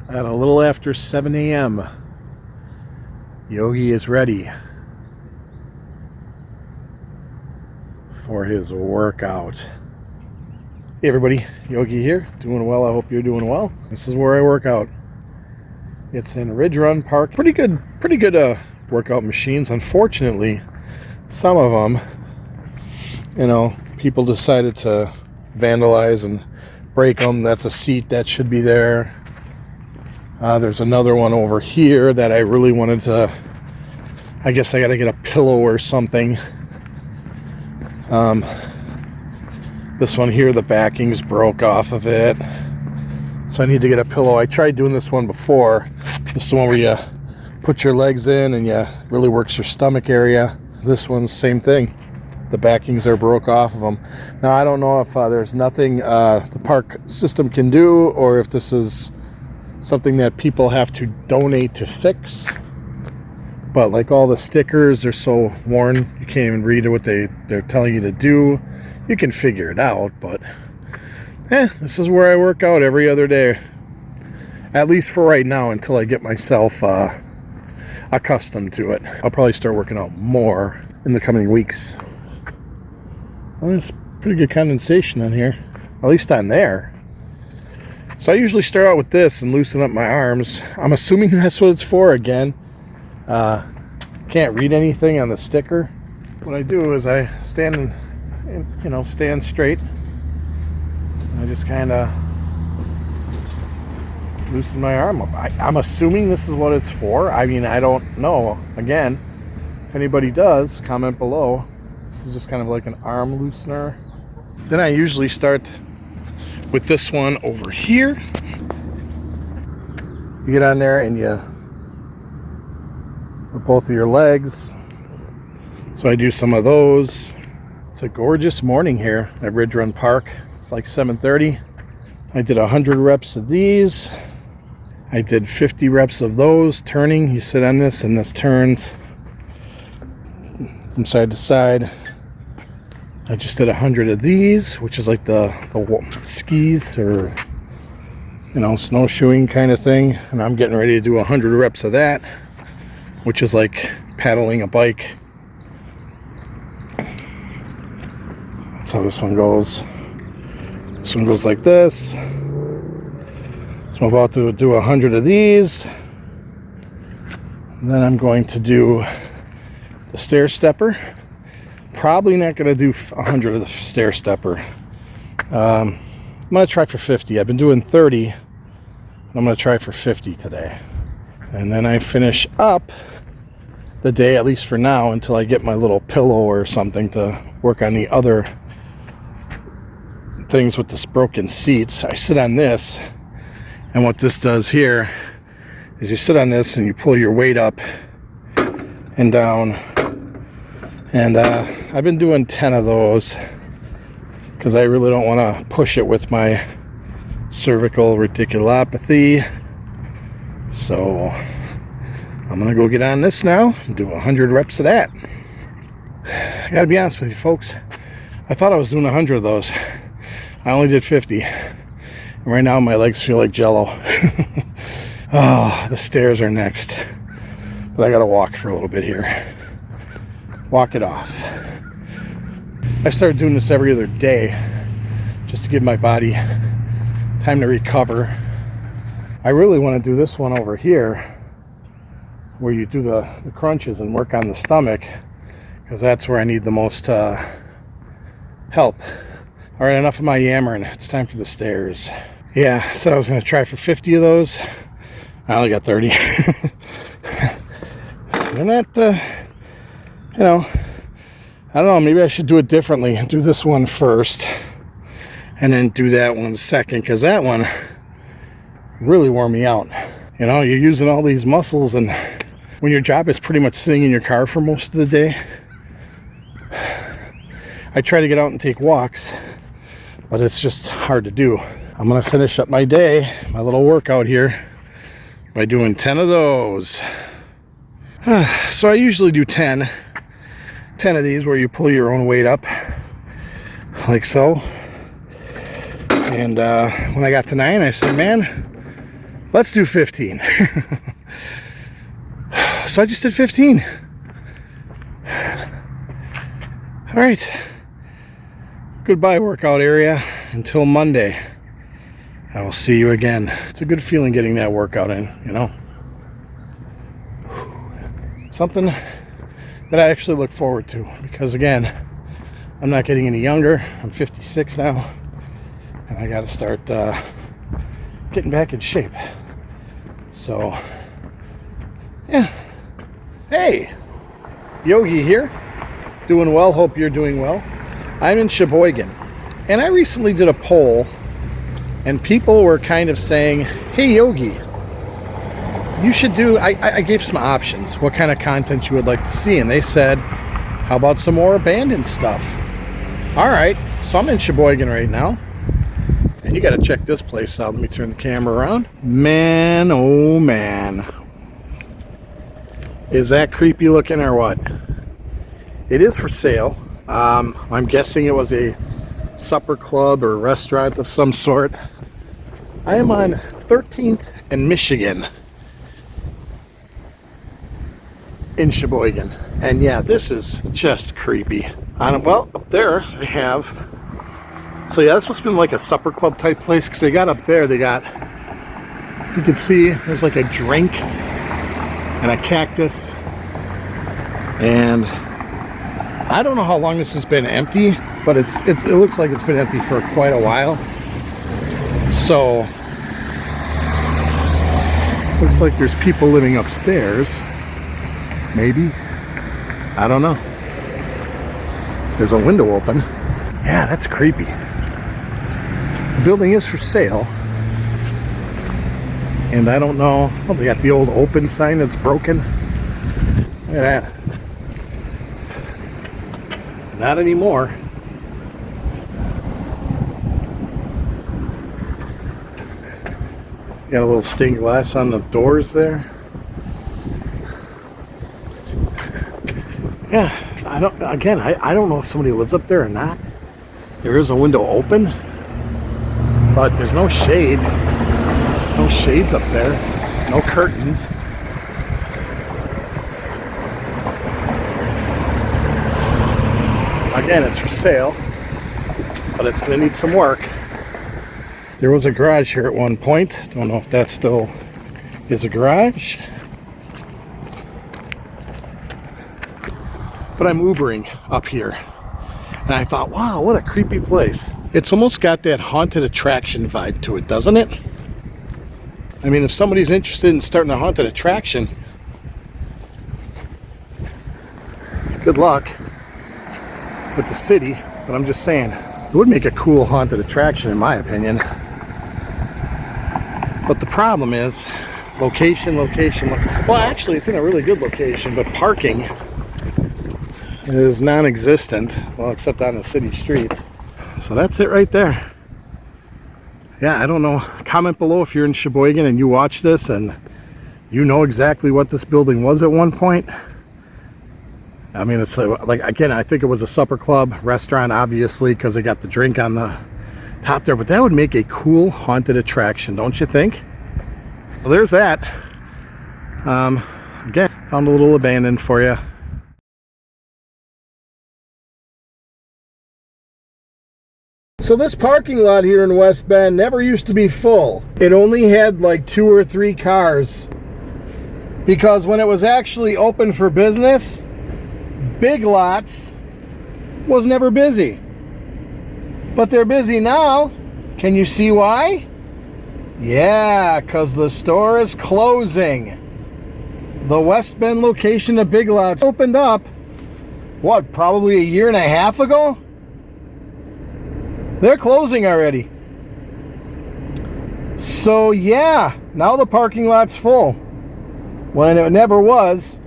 At a little after 7 a.m., Yogi is ready for his workout. Hey everybody, Yogi here, doing well. I hope you're doing well. This is where I work out. It's in Ridge Run Park. Pretty good workout machines. Unfortunately, some of them, people decided to vandalize and break them. That's a seat that should be there. There's another one over here that I really wanted to, I guess I got to get a pillow or something. This one here, the backings broke off of it, so I need to get a pillow. I tried doing this one before. This is the one where you put your legs in and you really works your stomach area. This one's same thing. The backings are broke off of them. Now I don't know if there's nothing the park system can do, or if this is something that people have to donate to fix. But like all the stickers are so worn, you can't even read what they're telling you to do. You can figure it out, but this is where I work out every other day. At least for right now, until I get myself accustomed to it. I'll probably start working out more in the coming weeks. Well, there's pretty good condensation on here, at least on there. So I usually start out with this and loosen up my arms. I'm assuming that's what it's for again. Can't read anything on the sticker. What I do is I stand straight. And I just kind of loosen my arm up. I'm assuming this is what it's for. I mean, I don't know. Again, if anybody does, comment below. This is just kind of like an arm loosener. Then I usually start with this one over here. You get on there and you with both of your legs. So I do some of those. It's a gorgeous morning here at Ridge Run Park. It's like 7:30. I did 100 reps of these. I did 50 reps of those turning. You sit on this and this turns from side to side. I just did 100 of these, which is like the skis or snowshoeing kind of thing. And I'm getting ready to do 100 reps of that, which is like paddling a bike. That's how this one goes. This one goes like this. So I'm about to do 100 of these. And then I'm going to do the stair stepper. Probably not going to do 100 of the stair stepper. I'm going to try for 50. I've been doing 30. I'm going to try for 50 today. And then I finish up the day, at least for now, until I get my little pillow or something to work on the other things with this broken seats. I sit on this, and what this does here is you sit on this and you pull your weight up and down. And I've been doing 10 of those because I really don't want to push it with my cervical radiculopathy. So I'm going to go get on this now and do 100 reps of that. I got to be honest with you folks. I thought I was doing 100 of those. I only did 50. And right now my legs feel like jello. Oh, the stairs are next. But I got to walk for a little bit here. Walk it off. I started doing this every other day just to give my body time to recover. I really want to do this one over here where you do the crunches and work on the stomach, because that's where I need the most help. All right, enough of my yammering. It's time for the stairs. Yeah, I said I was going to try for 50 of those. I only got 30. And that, I don't know, maybe I should do it differently. Do this one first and then do that one second, because that one really wore me out. You're using all these muscles, and when your job is pretty much sitting in your car for most of the day, I try to get out and take walks, but it's just hard to do. I'm going to finish up my day, my little workout here, by doing 10 of those. So I usually do 10 of these where you pull your own weight up, like so. And when I got to 9, I said, man, Let's do 15. So I just did 15. All right. Goodbye, workout area. Until Monday. I will see you again. It's a good feeling getting that workout in, you know. Something that I actually look forward to, because again, I'm not getting any younger. I'm 56 now, and I got to start getting back in shape. So, yeah. Hey, Yogi here. Doing well. Hope you're doing well. I'm in Sheboygan, and I recently did a poll, and people were kind of saying, hey, Yogi, you should do, I gave some options, what kind of content you would like to see, and they said, how about some more abandoned stuff? All right, so I'm in Sheboygan right now, and you got to check this place out. Let me turn the camera around. Man, oh man. Is that creepy looking or what? It is for sale. I'm guessing it was a supper club or restaurant of some sort. I am on 13th and Michigan in Sheboygan, and yeah, this is just creepy. Well, up there they have, so yeah, this must have been like a supper club type place, because they got up there, they got, you can see there's like a drink and a cactus, and I don't know how long this has been empty, but it looks like it's been empty for quite a while. So looks like there's people living upstairs. Maybe. I don't know. There's a window open. Yeah, that's creepy. The building is for sale. And I don't know. Oh, they got the old open sign that's broken. Look at that. Not anymore. Got a little stained glass on the doors there. Yeah, I don't know if somebody lives up there or not. There is a window open, but there's no shade. No shades up there. No curtains. Again, it's for sale, but it's going to need some work. There was a garage here at one point. Don't know if that still is a garage. But I'm Ubering up here. And I thought, wow, what a creepy place. It's almost got that haunted attraction vibe to it, doesn't it? I mean, if somebody's interested in starting a haunted attraction, good luck with the city. But I'm just saying, it would make a cool haunted attraction in my opinion. But the problem is location. Well, actually, it's in a really good location, but parking is non-existent. Well, except on the city street. So that's it right there. Yeah, I don't know. Comment below if you're in Sheboygan and you watch this and you know exactly what this building was at one point. I mean, it's like, again, I think it was a supper club, restaurant, obviously, because they got the drink on the top there, but that would make a cool haunted attraction, don't you think? Well, there's that. Again, found a little abandoned for you. So this parking lot here in West Bend never used to be full. It only had like 2 or 3 cars, because when it was actually open for business, Big Lots was never busy. But they're busy now. Can you see why? Yeah, because the store is closing. The West Bend location of Big Lots opened up, what, probably a year and a half ago? They're closing already. So yeah, now the parking lot's full, when it never was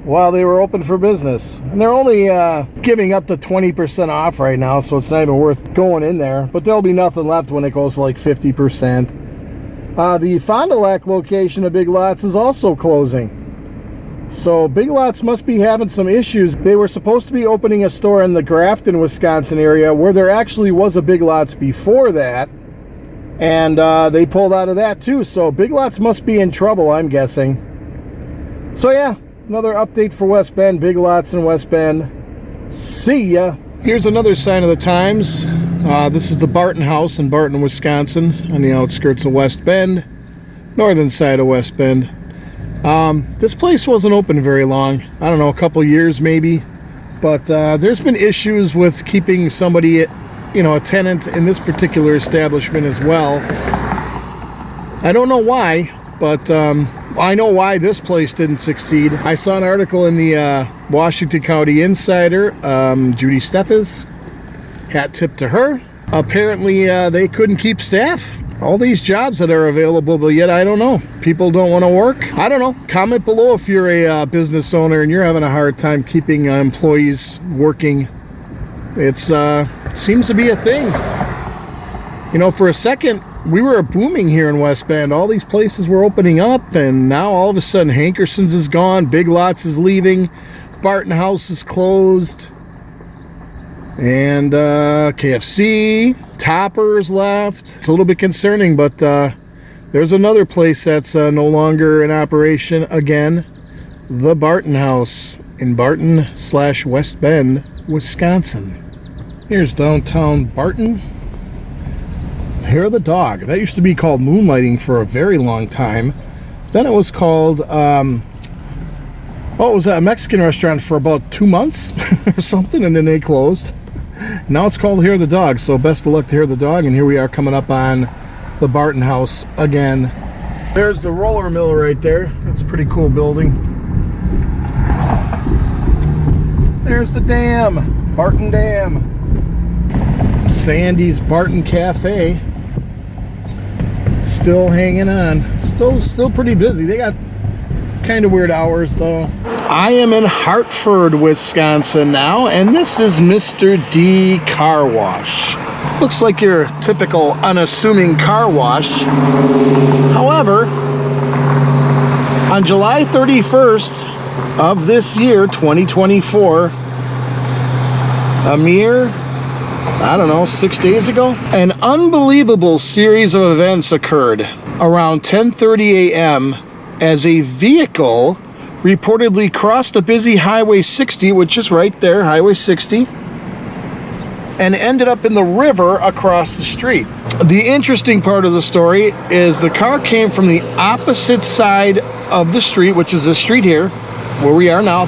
while they were open for business. And they're only giving up to 20% off right now, so it's not even worth going in there. But there'll be nothing left when it goes to like 50%. The Fond du Lac location of Big Lots is also closing. So Big Lots must be having some issues. They were supposed to be opening a store in the Grafton, Wisconsin area, where there actually was a Big Lots before that. And they pulled out of that too. So Big Lots must be in trouble, I'm guessing. So yeah, another update for West Bend. Big Lots in West Bend. See ya. Here's another sign of the times. This is the Barton House in Barton, Wisconsin, on the outskirts of West Bend, northern side of West Bend. This place wasn't open very long. I don't know, a couple years maybe. But there's been issues with keeping somebody, a tenant in this particular establishment as well. I don't know why, but I know why this place didn't succeed. I saw an article in the Washington County Insider, Judy Steffes, hat tip to her. Apparently they couldn't keep staff. All these jobs that are available, but yet I don't know. People don't want to work. I don't know. Comment below if you're a business owner and you're having a hard time keeping employees working. It seems to be a thing. For a second, we were booming here in West Bend. All these places were opening up, and now all of a sudden Hankerson's is gone, Big Lots is leaving, Barton House is closed, and KFC, Topper's left. It's a little bit concerning, but there's another place that's no longer in operation again, the Barton House in Barton/West Bend, Wisconsin. Here's downtown Barton. Hair of the Dog. That used to be called Moonlighting for a very long time. Then it was called, what was that? A Mexican restaurant for about 2 months or something, and then they closed. Now it's called Hair of the Dog, so best of luck to Hair of the Dog, and here we are coming up on the Barton House again. There's the roller mill right there. That's a pretty cool building. There's the dam, Barton Dam. Sandy's Barton Cafe. Still hanging on. Still pretty busy. They got kind of weird hours though. I am in Hartford, Wisconsin now, and this is Mr. D Car Wash. Looks like your typical unassuming car wash. However, on July 31st of this year, 2024, a mere, 6 days ago, an unbelievable series of events occurred around 10:30 a.m. as a vehicle reportedly crossed a busy Highway 60, which is right there, Highway 60, and ended up in the river across the street. The interesting part of the story is the car came from the opposite side of the street, which is this street here, where we are now,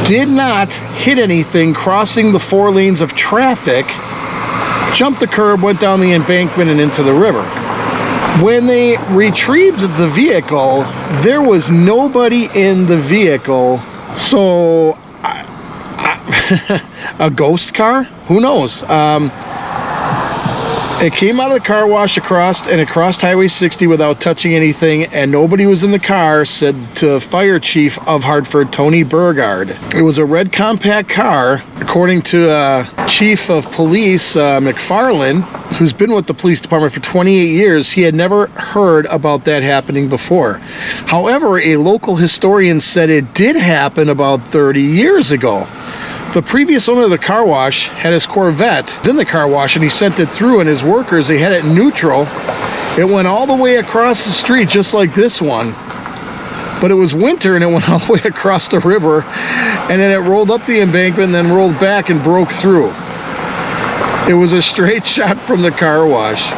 did not hit anything crossing the 4 lanes of traffic, jumped the curb, went down the embankment and into the river. When they retrieved the vehicle, there was nobody in the vehicle. So, a ghost car? Who knows? It came out of the car wash and it crossed Highway 60 without touching anything, and nobody was in the car, said to Fire Chief of Hartford, Tony Burgard. It was a red compact car, according to Chief of Police McFarland, who's been with the police department for 28 years. He had never heard about that happening before. However, a local historian said it did happen about 30 years ago. The previous owner of the car wash had his Corvette in the car wash, and he sent it through, and his workers, they had it in neutral. It went all the way across the street, just like this one. But it was winter, and it went all the way across the river, and then it rolled up the embankment and then rolled back and broke through. It was a straight shot from the car wash.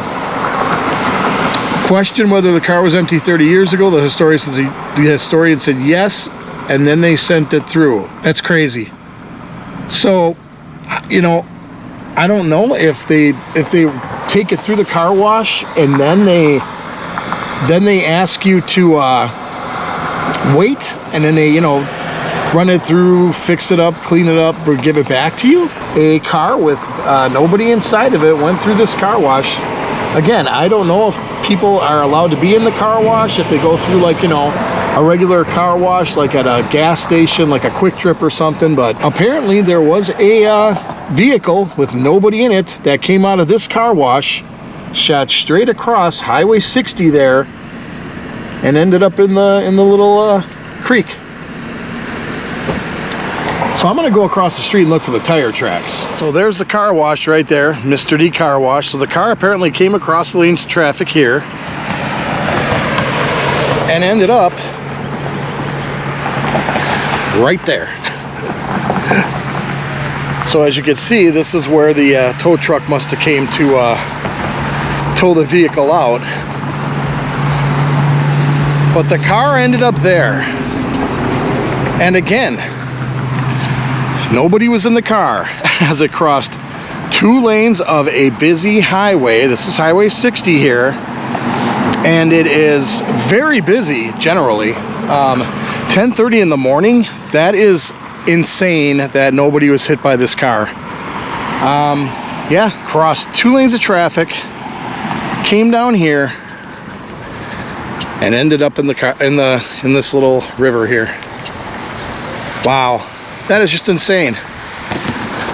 Questioned whether the car was empty 30 years ago. The historian said yes, and then they sent it through. That's crazy. So, I don't know if they take it through the car wash and then they ask you to wait, and then they run it through, fix it up, clean it up, or give it back to you. A car with nobody inside of it went through this car wash. Again, I don't know if people are allowed to be in the car wash, if they go through a regular car wash, like at a gas station, like a Quick Trip or something, but apparently there was a vehicle with nobody in it that came out of this car wash, shot straight across Highway 60 there, and ended up in the little creek. So I'm gonna go across the street and look for the tire tracks. So there's the car wash right there, Mr. D Car Wash. So the car apparently came across the lanes of traffic here and ended up right there. So as you can see, this is where the tow truck must have came to tow the vehicle out. But the car ended up there. And again, nobody was in the car as it crossed 2 lanes of a busy highway. This is Highway 60 here. And it is very busy generally. 10:30 in the morning, that is insane that nobody was hit by this car. Yeah, crossed 2 lanes of traffic, came down here, and ended up in the car in this little river here. Wow, that is just insane.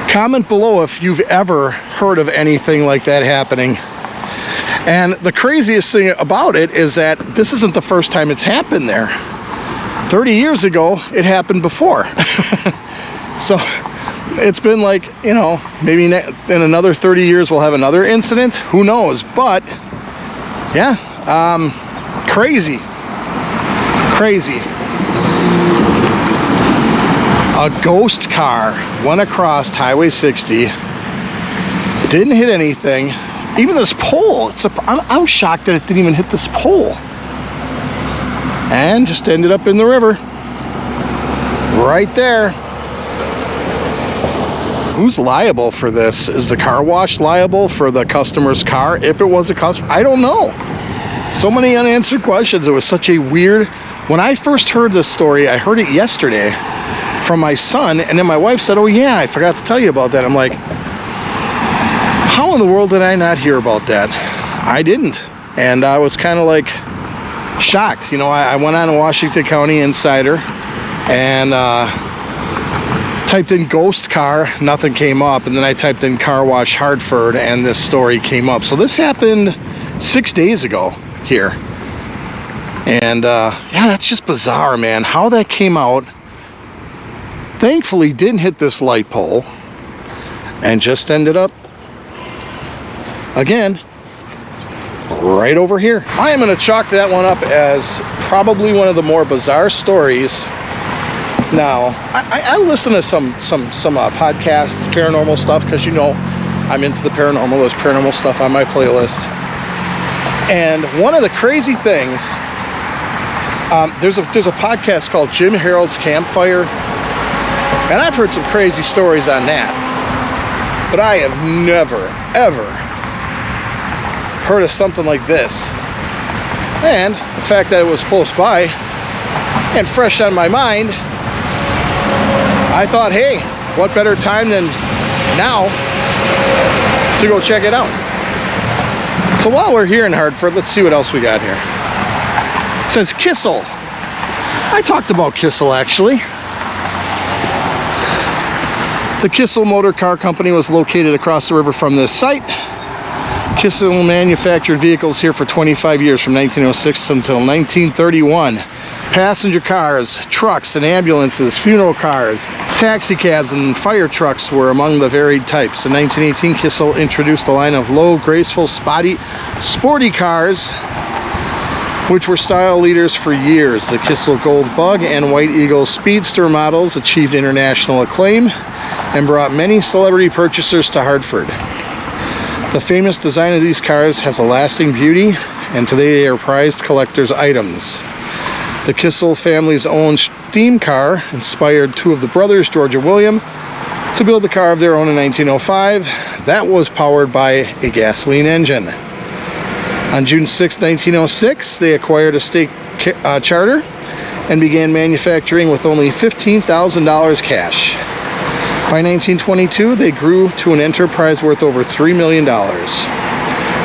Comment below if you've ever heard of anything like that happening. And the craziest thing about it is that this isn't the first time it's happened there. 30 years ago, it happened before. So it's been like, you know, maybe in another 30 years we'll have another incident. Who knows? But yeah, crazy. A ghost car went across Highway 60, didn't hit anything. Even this pole, I'm shocked that it didn't even hit this pole. And just ended up in the river. Right there. Who's liable for this? Is the car wash liable for the customer's car? If it was a customer, I don't know. So many unanswered questions. It was such a weird... When I first heard this story, I heard it yesterday from my son, and then my wife said, oh yeah, I forgot to tell you about that. I'm like, how in the world did I not hear about that? I didn't. And I was kind of like shocked. You know, I went on Washington County Insider and typed in ghost car, nothing came up, and then I typed in car wash Hartford and this story came up. So this happened 6 days ago here. And yeah, that's just bizarre, man, how that came out. Thankfully didn't hit this light pole and just ended up again right over here. I am going to chalk that one up as probably one of the more bizarre stories. Now, I listen to some podcasts, paranormal stuff, because you know I'm into the paranormal. There's paranormal stuff on my playlist. And one of the crazy things, there's a podcast called Jim Harold's Campfire, and I've heard some crazy stories on that. But I have never, ever heard of something like this. And the fact that it was close by and fresh on my mind, I thought, hey, what better time than now to go check it out. So while we're here in Hartford, let's see what else we got here. It says Kissel. I talked about Kissel actually. The Kissel Motor Car Company was located across the river from this site. Kissel manufactured vehicles here for 25 years, from 1906 until 1931. Passenger cars, trucks, and ambulances, funeral cars, taxi cabs, and fire trucks were among the varied types. In 1918, Kissel introduced a line of low, graceful, sporty cars, which were style leaders for years. The Kissel Gold Bug and White Eagle Speedster models achieved international acclaim and brought many celebrity purchasers to Hartford. The famous design of these cars has a lasting beauty, and today they are prized collector's items. The Kissel family's own steam car inspired two of the brothers, George and William, to build a car of their own in 1905 that was powered by a gasoline engine. On June 6, 1906, they acquired a state charter and began manufacturing with only $15,000 cash. By 1922, they grew to an enterprise worth over $3 million.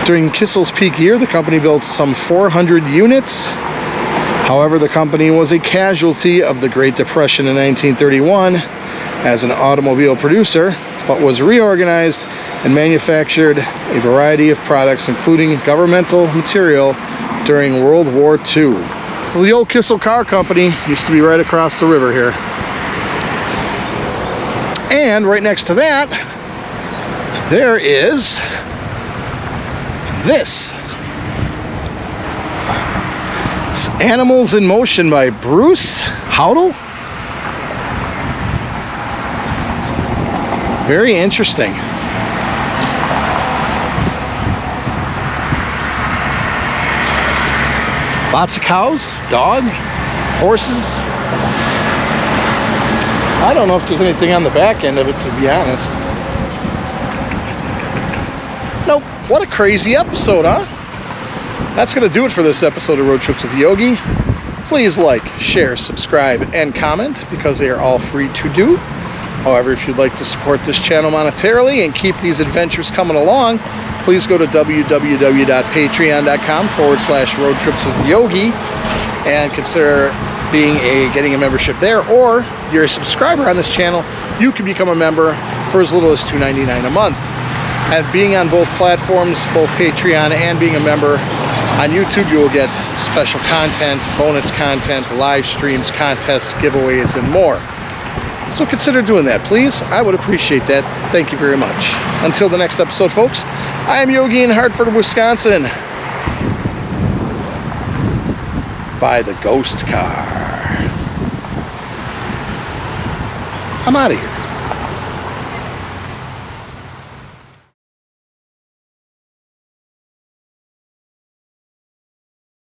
During Kissel's peak year, the company built some 400 units. However, the company was a casualty of the Great Depression in 1931 as an automobile producer, but was reorganized and manufactured a variety of products, including governmental material, during World War II. So the old Kissel Car Company used to be right across the river here. And right next to that, there is this. It's Animals in Motion by Bruce Howdle. Very interesting. Lots of cows, dog, horses. I don't know if there's anything on the back end of it, to be honest. Nope. What a crazy episode, huh? That's going to do it for this episode of Road Trips with Yogi. Please like, share, subscribe, and comment because they are all free to do. However, if you'd like to support this channel monetarily and keep these adventures coming along, please go to www.patreon.com/Road Trips with Yogi and consider getting a membership there. Or you're a subscriber on this channel, you can become a member for as little as $2.99 a month. And being on both platforms, both Patreon and being a member on YouTube, you will get special content, bonus content, live streams, contests, giveaways, and more. So consider doing that, please. I would appreciate that. Thank you very much. Until the next episode, folks, I am Yogi in Hartford, Wisconsin. By the ghost car. I'm out of here.